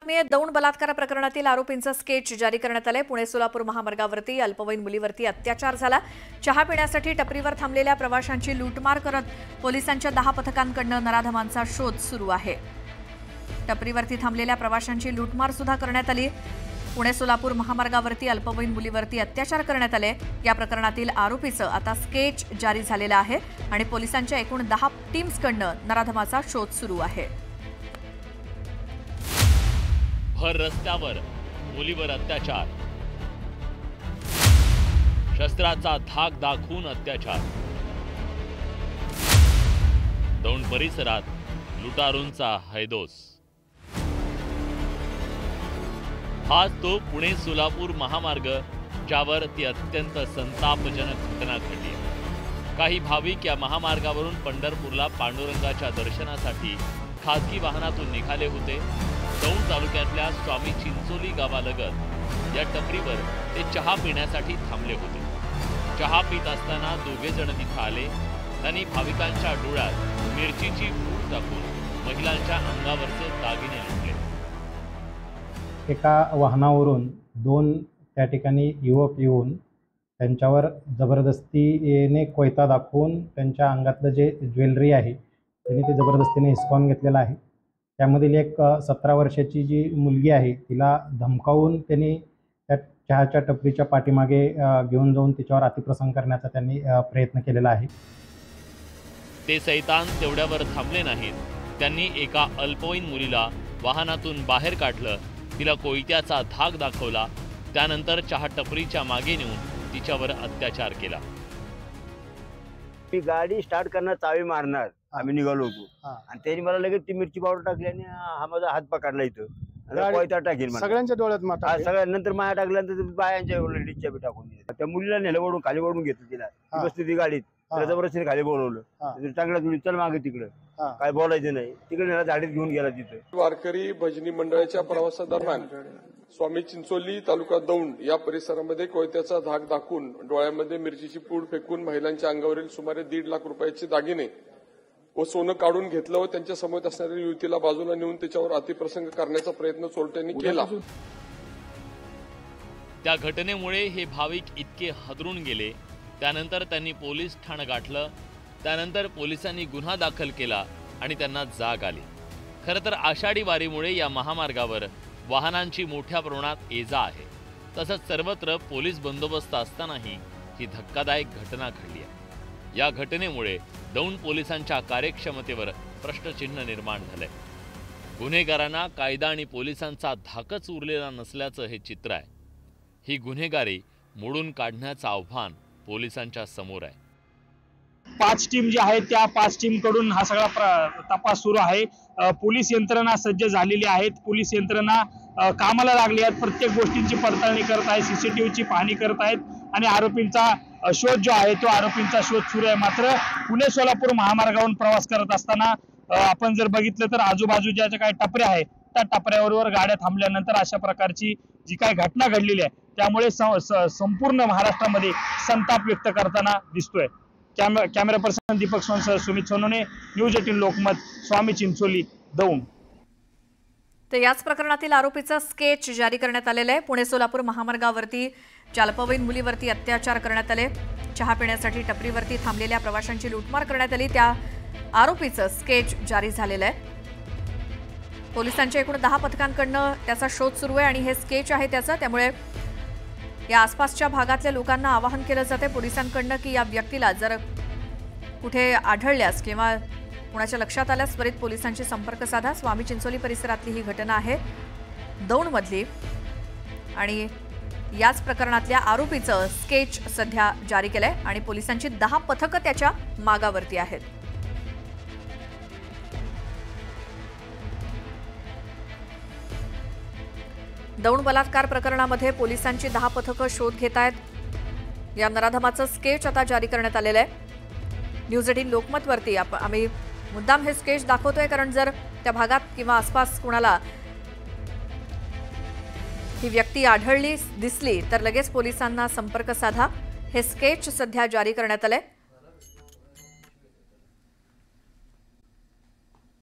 दौंड बलात्कार प्रकरणातील आरोपींचं स्केच जारी करण्यात आले। पुणे सोलापूर महामार्गावरती अल्पवयीन मुलीवरती अत्याचार झाला। चहा पिण्यासाठी टपरीवर थांबलेल्या प्रवाशांची लूटमार करत पोलिसांच्या 10 पथकांकडून नराधमांचा शोध सुरू आहे। टपरीवरती थांबलेल्या प्रवाशांची लूटमार सुद्धा करण्यात आली। पुणे सोलापूर महामार्गावरती अल्पवयीन मुलीवरती अत्याचार करण्यात आले। या प्रकरणातील आरोपीचं आता स्केच जारी झालेलं आहे आणि पोलिसांच्या एकूण 10 टीम्सकडून नराधमाचा शोध सुरू आहे। भर रस्त्यावर मुलीवर अत्याचार, शस्त्राचा धाक दाखवून अत्याचार, दौंड परिसरात लुटारूंचा हैदोस। हाच तो पुणे सोलापूर महामार्ग ज्यावर ती अत्यंत संतापजनक घटना घडली। काही भाविक या महामार्गावरून पंढरपूरला पांडुरंगाच्या दर्शनासाठी खासगी वाहनातून निघाले होते। दौंड तालुक्यातल्या स्वामी चिंचोली गावालगत या टपरीवर ते चहा पिण्यासाठी थांबले होते। चहा पित असताना दोघे जण तिथे आले। त्यांनी भाविकांच्या डोळ्यात मिरचीची पूड टाकून महिलांच्या अंगावरचे दागिने लुटले। एका वाहनावरून 2 त्या ठिकाणी युवक येऊन त्यांच्यावर जबरदस्तीने कोयता दाखवून त्यांच्या अंगातलं जे ज्वेलरी आहे त्यांनी ते जबरदस्तीने हिसकावून घेतलेलं आहे। त्यामधील एक 17 वर्षाची जी मुलगी आहे तिला धमकावून त्यांनी त्या चहाच्या टपरीच्या पाठीमागे घेऊन जाऊन तिच्यावर अतिप्रसंग करण्याचा त्यांनी प्रयत्न केलेला आहे। ते सैतान तेवढ्यावर थांबले नाहीत। त्यांनी एका अल्पवयीन मुलीला वाहनातून बाहेर काढलं, तिला कोयत्याचा धाक दाखवला, त्यानंतर चहा टपरीच्या मागे नेऊन तिच्यावर अत्याचार केला। मी गाडी स्टार्ट करणार, चावी मारणार, आम्ही निघालो होतो आणि त्यांनी मला लगेच ती मिरची पावडर टाकली आणि हा माझा हात पकडला इथं आणि कोयता टाकेल सगळ्यांच्या डोळ्यात सगळ्यानंतर माझ्या टाकल्यानंतर बायांच्या लेडीजच्या बी टाकून दिल्या। त्या मुलीला नेलं वळून खाली वळून घेतलं, तिला बसली ती गाडीत, त्याला जबरदस्तीने खाली बोलवलं, चांगला तुम्ही चल मागे तिकडं, काय बोलायचं नाही, तिकडे नेला झाडीत घेऊन गेला। तिथं वारकरी भजनी मंडळाच्या प्रवासादरम्यान स्वामी चिंचोली तालुका दौंड या परिसरामध्ये कोयत्याचा धाक दाखवून डोळ्यामध्ये मिरचीची पूड फेकून महिलांच्या अंगावरील सुमारे 1.5 लाख रुपयाचे दागिने व सोनं काढून घेतलं व त्यांच्या समोर असणाऱ्या युवतीला बाजूला नेऊन त्याच्यावर अतिप्रसंग करण्याचा प्रयत्न चोरट्यांनी केला। त्या घटनेमुळे हे भाविक इतके हादरून गेले। त्यानंतर त्यांनी पोलीस ठाणं गाठलं। त्यानंतर पोलिसांनी गुन्हा दाखल केला आणि त्यांना जाग आली। खरं तर आषाढी वारीमुळे या महामार्गावर वाहनांची मोठ्या प्रमाणात ये-जा आहे। तसंच सर्वत्र पोलीस बंदोबस्त असतानाही ही धक्कादायक घटना घडली आहे। या घटनेमुळे दौंड पोलिसांच्या कार्यक्षमतेवर प्रश्नचिन्ह निर्माण झालंय। गुन्हेगारांना कायदा आणि पोलिसांचा धाकच उरलेला नसल्याचं हे चित्र आहे। ही गुन्हेगारी मोडून काढण्याचं आव्हान पोलिसांच्या समोर आहे। 5 टीम जी आहेत त्या 5 टीम कडून हा सगळा तपास सुरू आहे। पोलीस यंत्रणा सज्ज झालेली आहेत। पोलीस यंत्रणा कामाला लागली आहेत, प्रत्येक गोष्टींची पडताळणी करत आहेत, सीसीटीव्हीची पाहणी करत आहेत आणि आरोपींचा शोध जो आहे तो आरोपींचा शोध सुरू आहे। मात्र पुणे सोलापूर महामार्गावरून प्रवास करत असताना आपण जर बघितलं तर आजूबाजूच्या ज्या काही टपऱ्या आहेत त्या टपऱ्यावर गाड्या थांबल्यानंतर अशा प्रकारची जी काही घटना घडलेली आहे त्यामुळे संपूर्ण महाराष्ट्रामध्ये संताप व्यक्त करताना दिसतोय। कॅमेरा पर्सन दीपक सोनसह सुमित सोनोने, न्यूज 18 लोकमत, स्वामी चिंचोली, दौंड। तर याच प्रकरणातील आरोपीचा स्केच जारी करण्यात आलेला आहे। पुणे सोलापूर महामार्गावरती अल्पवयीन मुलीवरती अत्याचार करण्यात आले। चहा पिण्यासाठी टपरीवरती थांबलेल्या प्रवाशांची लूटमार करण्यात आली। त्या आरोपीचं स्केच जारी झालेलं आहे। पोलिसांच्या एकूण 10 पथकांकडून त्याचा शोध सुरू आहे आणि हे स्केच आहे त्याचं। त्यामुळे या आसपासच्या भागातल्या लोकांना आवाहन केलं जाते पोलिसांकडून की या व्यक्तीला जर कुठे आढळल्यास किंवा कुणाच्या लक्षात आल्यास त्वरित पोलिसांशी संपर्क साधा। स्वामी चिंचोली परिसरातली ही घटना आहे दौंडमधली आणि याच प्रकरणातल्या आरोपीचं स्केच सध्या जारी केलंय आणि पोलिसांची 10 पथकं त्याच्या मागावरती आहेत। दौंड बलात्कार प्रकरणामध्ये पोलिसांची 10 पथकं शोध घेत आहेत। या नराधमाचं स्केच आता जारी करण्यात आलेलं आहे। न्यूज 18 लोकमतवरती आम्ही मुद्दाम हे स्केच दाखवतोय कारण जर त्या भागात किंवा आसपास कुणाला ही व्यक्ती आढळली दिसली तर लगेच पोलिसांना संपर्क साधा। हे स्केच सध्या जारी करण्यात आलंय।